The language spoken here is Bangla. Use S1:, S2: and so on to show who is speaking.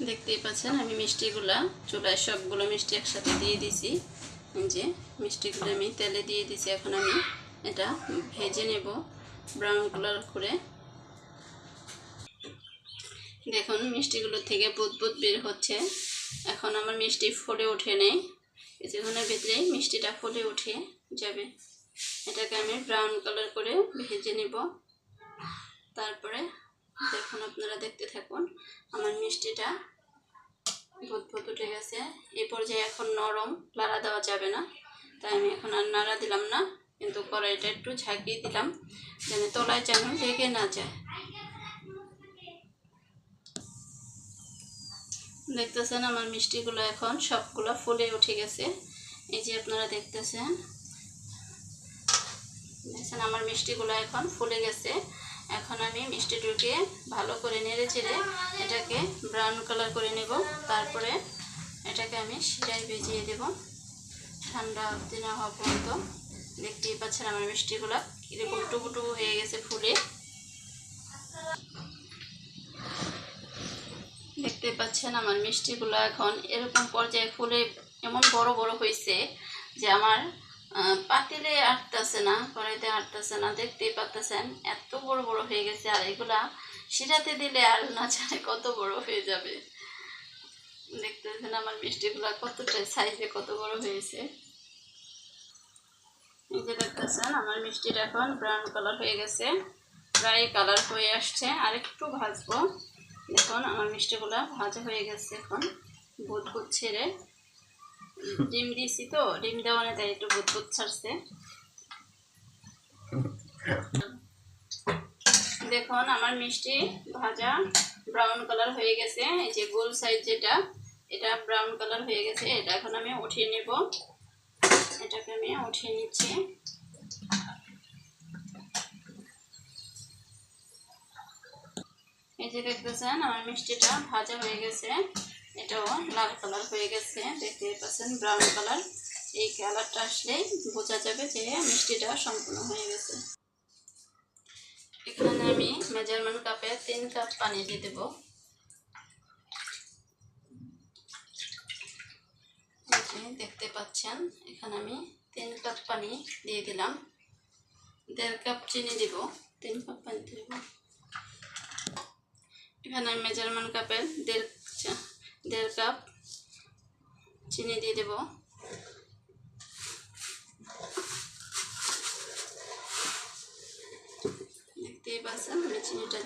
S1: দেখতেই পাচ্ছেন আমি মিষ্টিগুলা চুলায় সবগুলো মিষ্টি একসাথে দিয়ে দিছি। যে মিষ্টিগুলো আমি তেলে দিয়ে দিছি। এখন আমি এটা ভেজে নেব ব্রাউন কালার করে। দেখুন মিষ্টিগুলো থেকে বুদবুদ বের হচ্ছে। এখন আমার মিষ্টি ফুলে ওঠে নেই, কিছুক্ষণের ভিতরেই মিষ্টিটা ফুলে উঠে যাবে। এটাকে আমি ব্রাউন কালার করে ভেজে নেব। তারপরে দেখুন আপনারা দেখতে থাকুন, আমার মিষ্টিটা বুদবুদ উঠে গেছে। এই পর্যায়ে এখন নরম, নাড়া দেওয়া যাবে না, তাই আমি এখন আর নাড়া দিলাম না, কিন্তু কড়াইটা একটু ঝাঁকিয়ে দিলাম যেন তলায় যেন লেগে না যায়। দেখতেছেন আমার মিষ্টিগুলো এখন সবগুলো ফুলে উঠে গেছে। এই যে আপনারা দেখতেছেন আমার মিষ্টিগুলো এখন ফুলে গেছে। এখন আমি মিষ্টিটাকে ভালো করে নেড়ে চেড়ে এটাকে ব্রাউন কালার করে নেব। তারপরে এটাকে আমি শিরায় ভিজিয়ে দেব ঠান্ডা অবধি না হওয়া পর্যন্ত। দেখতেই পাচ্ছেন আমার মিষ্টিগুলো কীরকম টুকু হয়ে গেছে ফুলে। দেখতে পাচ্ছেন আমার মিষ্টিগুলো এখন এরকম পর্যায়ে ফুলে এমন বড় বড় হয়েছে যে আমার পাতিলে আটতেছে না, কড়াইতে আটতেছে না। দেখতেই পাচ্ছেন এত বড় বড় হয়ে গেছে। আর এগুলা শিরাতে দিলে আর না জানে কত বড় হয়ে যাবে। দেখতেছেন আমার মিষ্টিগুলো কতটা সাইজে কত বড় হয়েছে। এই যে দেখতেছেন আমার মিষ্টিটা এখন ব্রাউন কালার হয়ে গেছে, প্রায় কালার হয়ে আসছে। আর একটু ভাজবো। দেখুন আমার মিষ্টিগুলো ভাজা হয়ে গেছে। এখন বুদবুদ ছেড়ে, ডিম দিয়েছি তো, ডিম দেওয়ানে তাই একটু বুদবুদ ছাড়ছে। দেখুন আমার মিষ্টি ভাজা ব্রাউন কালার হয়ে গেছে। এই যে গোল সাইজ যেটা, এটা ব্রাউন কালার হয়ে গেছে। এটা এখন আমি উঠিয়ে নেব। এটাকে আমি উঠিয়ে নিচ্ছি। এই যে দেখতেছেন আমার মিষ্টিটা ভাজা হয়ে গেছে, এটাও লাল কালার হয়ে গেছে। দেখতে পাচ্ছেন ব্রাউন কালার। এই কালারটা আসলেই বোঝা যাবে যে মিষ্টিটা সম্পূর্ণ হয়ে গেছে। এখানে আমি মেজারমেন্ট কাপে 3 কাপ পানি দিয়ে দেব। দেখতে পাচ্ছেন এখানে আমি 3 কাপ পানি দিয়ে দিলাম। 1.5 কাপ চিনি দিব। 3 কাপ পানি দেব। এখানে আমি মেজারমেন্ট কাপের 1.5 কাপ চিনি দিয়ে দেব। দেখতেই পাচ্ছেন আমি চিনিটা